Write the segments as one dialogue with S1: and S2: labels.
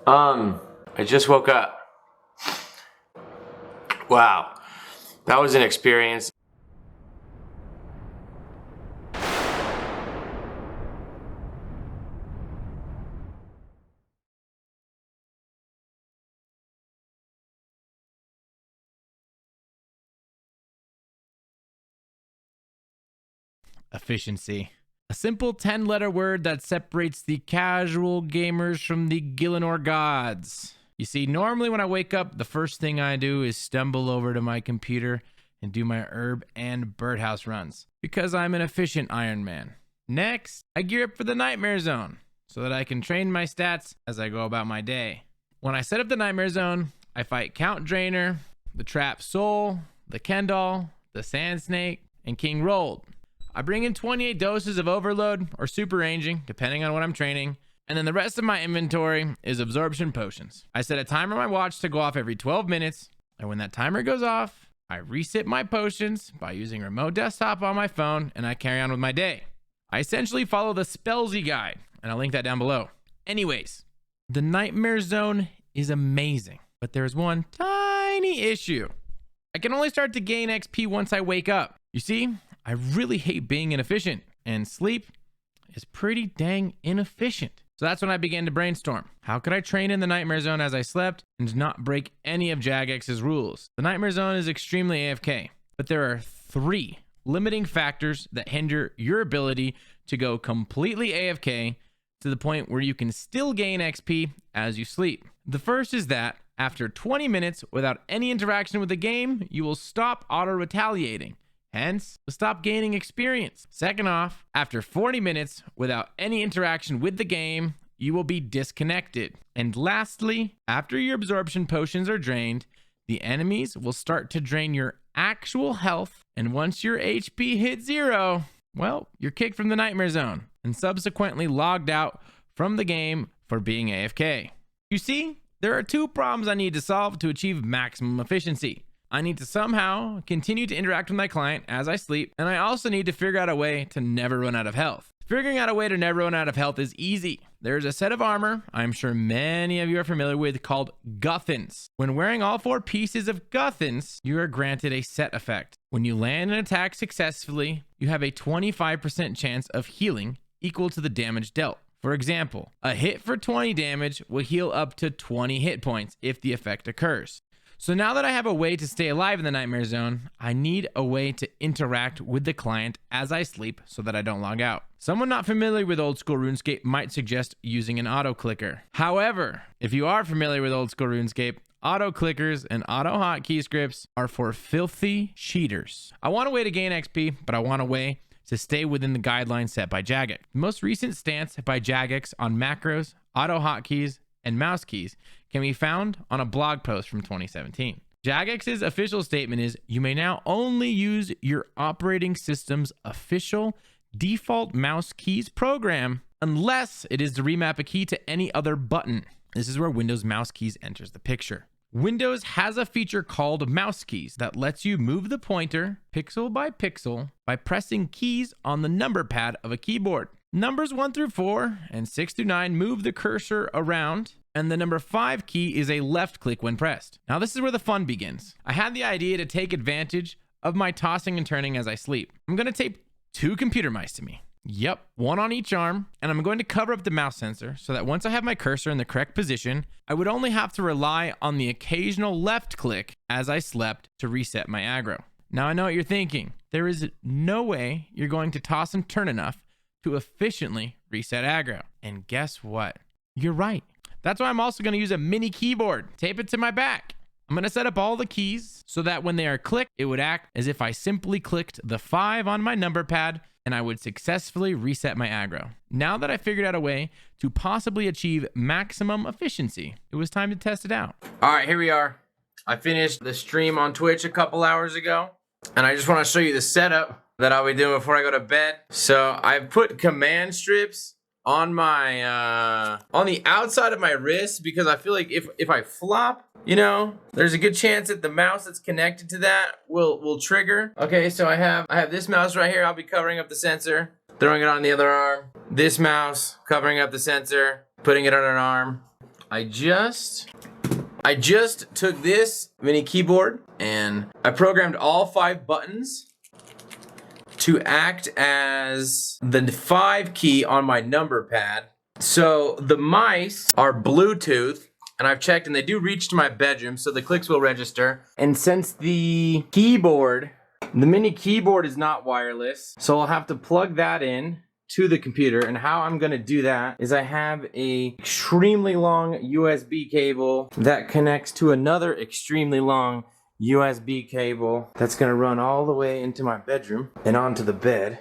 S1: I just woke up. Wow, that was an experience.
S2: Efficiency. A simple 10-letter word that separates the casual gamers from the Gillinor gods. You see, normally when I wake up, the first thing I do is stumble over to my computer and do my herb and birdhouse runs, because I'm an efficient Iron Man. Next, I gear up for the Nightmare Zone, so that I can train my stats as I go about my day. When I set up the Nightmare Zone, I fight Count Drainer, the Trap Soul, the Kendall, the Sand Snake, and King Rolled. I bring in 28 doses of Overload or Super Ranging, depending on what I'm training, and then the rest of my inventory is Absorption Potions. I set a timer on my watch to go off every 12 minutes, and when that timer goes off, I reset my potions by using remote desktop on my phone, and I carry on with my day. I essentially follow the Spellsy guide, and I'll link that down below. Anyways, the Nightmare Zone is amazing, but there's one tiny issue. I can only start to gain XP once I wake up. You see, I really hate being inefficient, and sleep is pretty dang inefficient. So that's when I began to brainstorm. How could I train in the Nightmare Zone as I slept and not break any of Jagex's rules? The Nightmare Zone is extremely AFK, but there are 3 limiting factors that hinder your ability to go completely AFK to the point where you can still gain XP as you sleep. The first is that after 20 minutes without any interaction with the game, you will stop auto-retaliating. Hence, stop gaining experience. Second off, after 40 minutes without any interaction with the game, you will be disconnected. And lastly, after your absorption potions are drained, the enemies will start to drain your actual health. And once your HP hits 0, well, you're kicked from the Nightmare Zone and subsequently logged out from the game for being AFK. You see, there are 2 problems I need to solve to achieve maximum efficiency. I need to somehow continue to interact with my client as I sleep, and I also need to figure out a way to never run out of health. Figuring out a way to never run out of health is easy. There's a set of armor I'm sure many of you are familiar with called Guthans. When wearing all 4 pieces of Guthans, you are granted a set effect. When you land an attack successfully, you have a 25% chance of healing equal to the damage dealt. For example, a hit for 20 damage will heal up to 20 hit points if the effect occurs. So now that I have a way to stay alive in the Nightmare Zone, I need a way to interact with the client as I sleep so that I don't log out. Someone not familiar with old school RuneScape might suggest using an auto clicker. However, if you are familiar with old school RuneScape, auto clickers and auto hotkey scripts are for filthy cheaters. I want a way to gain XP, but I want a way to stay within the guidelines set by Jagex. The most recent stance by Jagex on macros, auto hotkeys, and mouse keys can be found on a blog post from 2017. Jagex's official statement is, you may now only use your operating system's official default mouse keys program unless it is to remap a key to any other button. This is where Windows mouse keys enters the picture. Windows has a feature called mouse keys that lets you move the pointer pixel by pixel by pressing keys on the number pad of a keyboard. Numbers 1 through 4 and 6 through 9 move the cursor around, and the number 5 key is a left click when pressed. Now this is where the fun begins. I had the idea to take advantage of my tossing and turning as I sleep. I'm going to tape 2 computer mice to me. Yep, 1 on each arm, and I'm going to cover up the mouse sensor so that once I have my cursor in the correct position, I would only have to rely on the occasional left click as I slept to reset my aggro. Now I know what you're thinking. There is no way you're going to toss and turn enough to efficiently reset aggro. And guess what? You're right. That's why I'm also going to use a mini keyboard. Tape it to my back. I'm going to set up all the keys so that when they are clicked, it would act as if I simply clicked the 5 on my number pad and I would successfully reset my aggro. Now that I figured out a way to possibly achieve maximum efficiency, it was time to test it out.
S1: All right, here we are. I finished the stream on Twitch a couple hours ago, and I just want to show you the setup that I'll be doing before I go to bed. So I've put command strips on my on the outside of my wrist because I feel like if I flop, you know, there's a good chance that the mouse that's connected to that will trigger. Okay, so I have this mouse right here. I'll be covering up the sensor, throwing it on the other arm. This mouse covering up the sensor, putting it on an arm. I just took this mini keyboard and I programmed all 5 buttons to act as the 5 key on my number pad. So the mice are Bluetooth, and I've checked and they do reach to my bedroom, so the clicks will register. And since the mini keyboard is not wireless, so I'll have to plug that in to the computer. And how I'm gonna do that is I have a extremely long USB cable that connects to another extremely long USB cable that's gonna run all the way into my bedroom and onto the bed.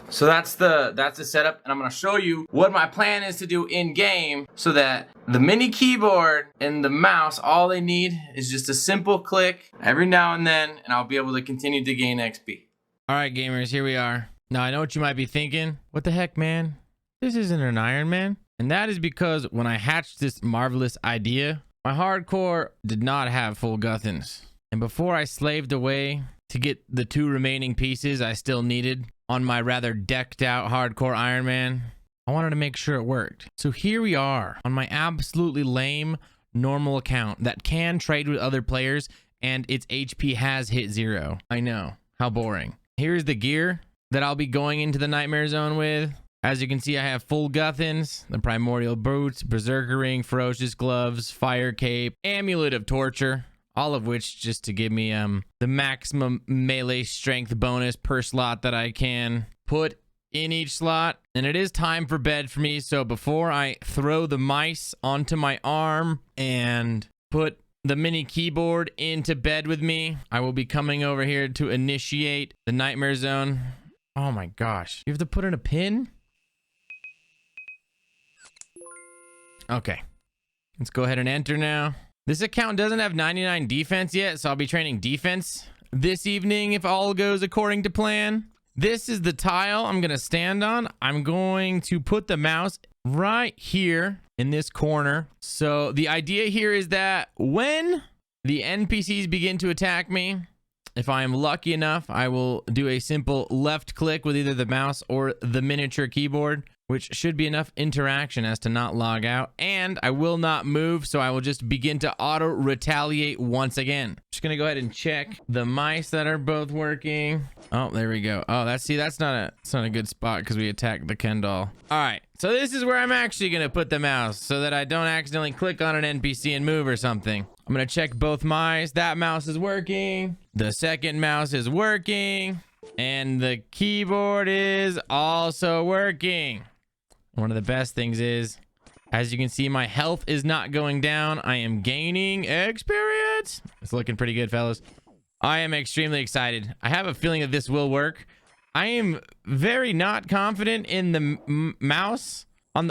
S1: So that's the setup, and I'm gonna show you what my plan is to do in game so that the mini keyboard and the mouse, all they need is just a simple click every now and then, and I'll be able to continue to gain XP.
S2: All right, gamers, here we are. Now, I know what you might be thinking. What the heck, man? This isn't an Iron Man. And that is because when I hatched this marvelous idea, my hardcore did not have full Guthans. And before I slaved away to get the 2 remaining pieces I still needed on my rather decked out hardcore Iron Man, I wanted to make sure it worked. So here we are on my absolutely lame normal account that can trade with other players, and its HP has hit 0. I know, how boring. Here's the gear that I'll be going into the Nightmare Zone with. As you can see, I have full Guthans, the Primordial Boots, Berserker Ring, Ferocious Gloves, Fire Cape, Amulet of Torture, all of which just to give me the maximum melee strength bonus per slot that I can put in each slot. And it is time for bed for me, so before I throw the mice onto my arm and put the mini keyboard into bed with me, I will be coming over here to initiate the Nightmare Zone. Oh my gosh, you have to put in a pin? Okay, let's go ahead and enter now. This account doesn't have 99 defense yet, so I'll be training defense this evening if all goes according to plan. This is the tile I'm gonna stand on. I'm going to put the mouse right here in this corner. So the idea here is that when the NPCs begin to attack me, if I am lucky enough, I will do a simple left click with either the mouse or the miniature keyboard, which should be enough interaction as to not log out. And I will not move, so I will just begin to auto retaliate once again. Just gonna go ahead and check the mice that are both working. Oh, there we go. Oh, that's not a good spot because we attacked the Ken doll. All right, so this is where I'm actually gonna put the mouse so that I don't accidentally click on an NPC and move or something. I'm gonna check both mice. That mouse is working. The second mouse is working. And the keyboard is also working. One of the best things is, as you can see, my health is not going down. I am gaining experience. It's looking pretty good, fellas. I am extremely excited. I have a feeling that this will work. I am very not confident in the mouse,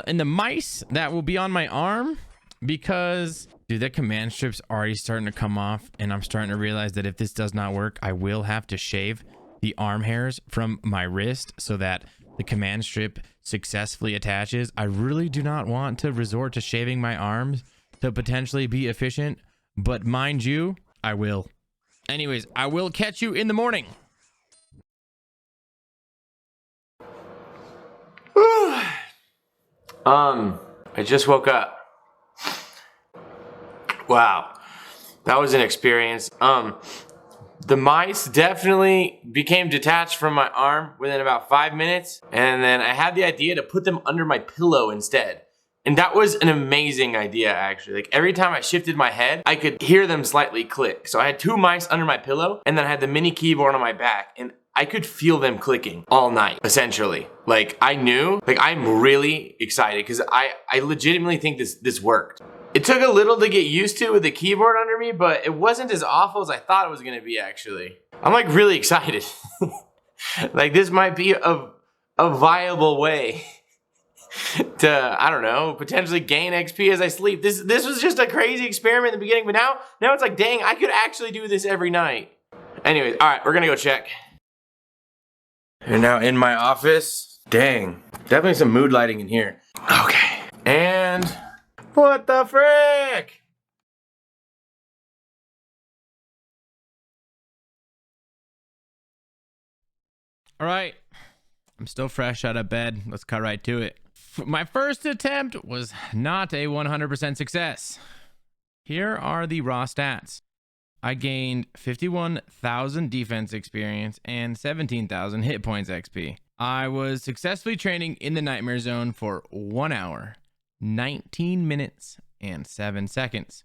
S2: in the mice that will be on my arm, because, dude, the command strip's already starting to come off, and I'm starting to realize that if this does not work, I will have to shave the arm hairs from my wrist so that the command strip successfully attaches. I really do not want to resort to shaving my arms to potentially be efficient, but mind you, I will. Anyways, I will catch you in the morning.
S1: I just woke up. Wow, that was an experience. The mice definitely became detached from my arm within about 5 minutes, and then I had the idea to put them under my pillow instead. And that was an amazing idea, actually. Like, every time I shifted my head, I could hear them slightly click. So I had 2 mice under my pillow, and then I had the mini keyboard on my back, and I could feel them clicking all night, essentially. Like, I knew, like, I'm really excited because I legitimately think this worked. It took a little to get used to with the keyboard under me, but it wasn't as awful as I thought it was gonna be, actually. I'm like really excited. Like, this might be a viable way to, I don't know, potentially gain XP as I sleep. This was just a crazy experiment in the beginning, but now it's like, dang, I could actually do this every night. Anyways, all right, we're gonna go check. And now in my office, dang, definitely some mood lighting in here. Okay, and what the frick?
S2: All right, I'm still fresh out of bed. Let's cut right to it. My first attempt was not a 100% success. Here are the raw stats. I gained 51,000 defense experience and 17,000 hit points XP. I was successfully training in the Nightmare Zone for 1 hour, 19 minutes, and 7 seconds.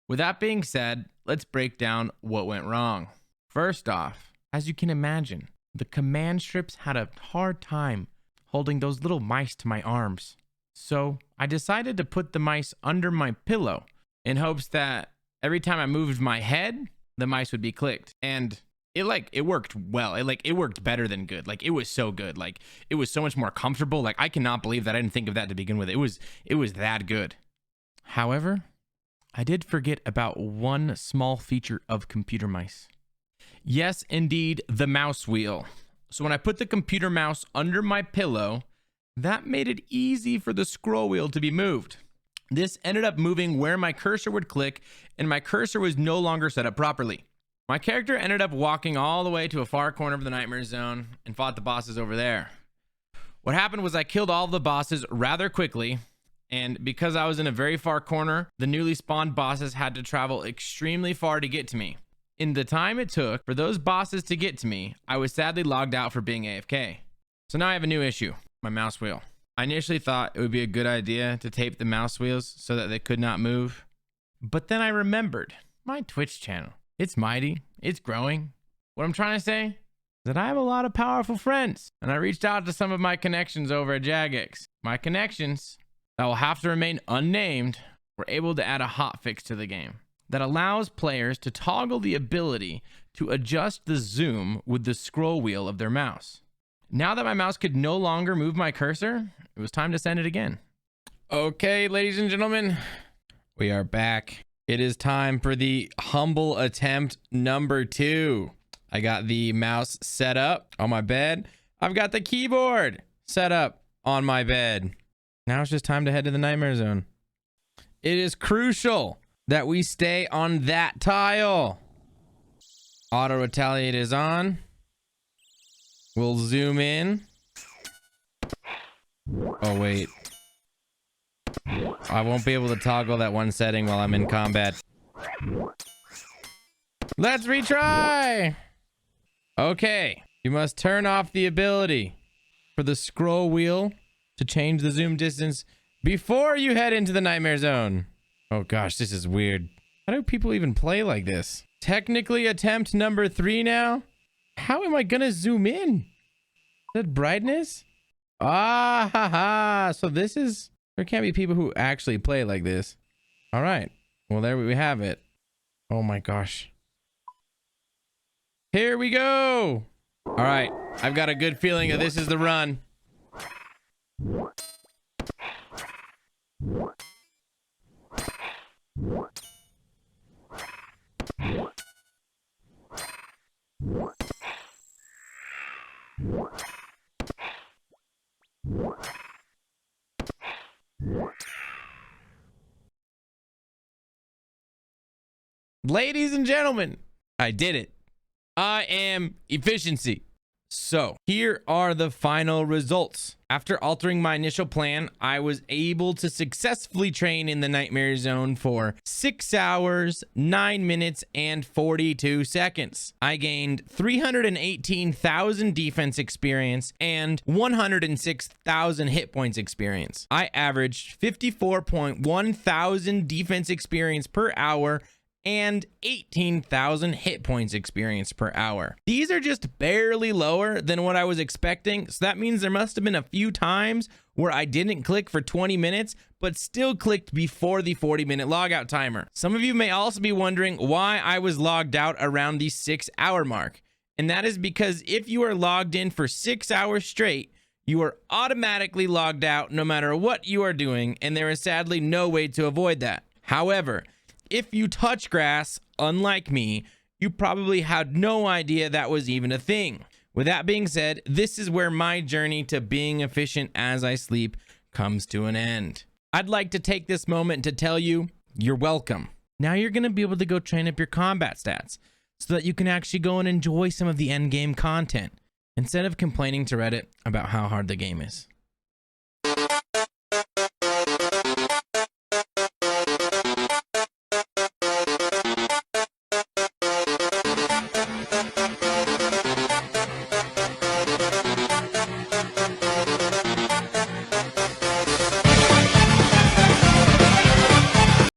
S2: With that being said, let's break down what went wrong. First off, as you can imagine, the command strips had a hard time holding those little mice to my arms. So I decided to put the mice under my pillow in hopes that every time I moved my head, the mice would be clicked. And it worked well. It worked better than good. Like, it was so good. Like, it was so much more comfortable. Like, I cannot believe that I didn't think of that to begin with. It was that good. However, I did forget about one small feature of computer mice. Yes, indeed, the mouse wheel. So when I put the computer mouse under my pillow, that made it easy for the scroll wheel to be moved. This ended up moving where my cursor would click, and my cursor was no longer set up properly. My character ended up walking all the way to a far corner of the Nightmare Zone and fought the bosses over there. What happened was I killed all of the bosses rather quickly, and because I was in a very far corner, the newly spawned bosses had to travel extremely far to get to me. In the time it took for those bosses to get to me, I was sadly logged out for being AFK. So now I have a new issue, my mouse wheel. I initially thought it would be a good idea to tape the mouse wheels so that they could not move. But then I remembered my Twitch channel. It's mighty. It's growing. What I'm trying to say is that I have a lot of powerful friends. And I reached out to some of my connections over at Jagex. My connections that will have to remain unnamed were able to add a hotfix to the game that allows players to toggle the ability to adjust the zoom with the scroll wheel of their mouse. Now that my mouse could no longer move my cursor, it was time to send it again. Okay, ladies and gentlemen, we are back. It is time for the humble attempt number 2. I got the mouse set up on my bed. I've got the keyboard set up on my bed. Now it's just time to head to the Nightmare Zone. It is crucial that we stay on that tile. Auto retaliate is on. We'll zoom in. Oh, wait. I won't be able to toggle that one setting while I'm in combat. Let's retry. Okay. You must turn off the ability for the scroll wheel to change the zoom distance before you head into the Nightmare Zone. Oh gosh, this is weird. How do people even play like this? Technically attempt number 3 now. How am I gonna zoom in? Is that brightness? Ah ha ha. So this is, there can't be people who actually play like this. All right. Well, there we have it. Oh my gosh. Here we go. All right. I've got a good feeling that this is the run. Ladies and gentlemen, I did it. I am efficiency. So here are the final results. After altering my initial plan, I was able to successfully train in the Nightmare Zone for 6 hours, 9 minutes, and 42 seconds. I gained 318,000 defense experience and 106,000 hit points experience. I averaged 54.1 thousand defense experience per hour and 18,000 hit points experience per hour. These are just barely lower than what I was expecting, so that means there must have been a few times where I didn't click for 20 minutes, but still clicked before the 40-minute logout timer. Some of you may also be wondering why I was logged out around the 6-hour mark, and that is because if you are logged in for 6 hours straight, you are automatically logged out no matter what you are doing, and there is sadly no way to avoid that. However, if you touch grass, unlike me, you probably had no idea that was even a thing. With that being said, this is where my journey to being efficient as I sleep comes to an end. I'd like to take this moment to tell you, you're welcome. Now you're going to be able to go train up your combat stats so that you can actually go and enjoy some of the end game content. instead of complaining to Reddit about how hard the game is.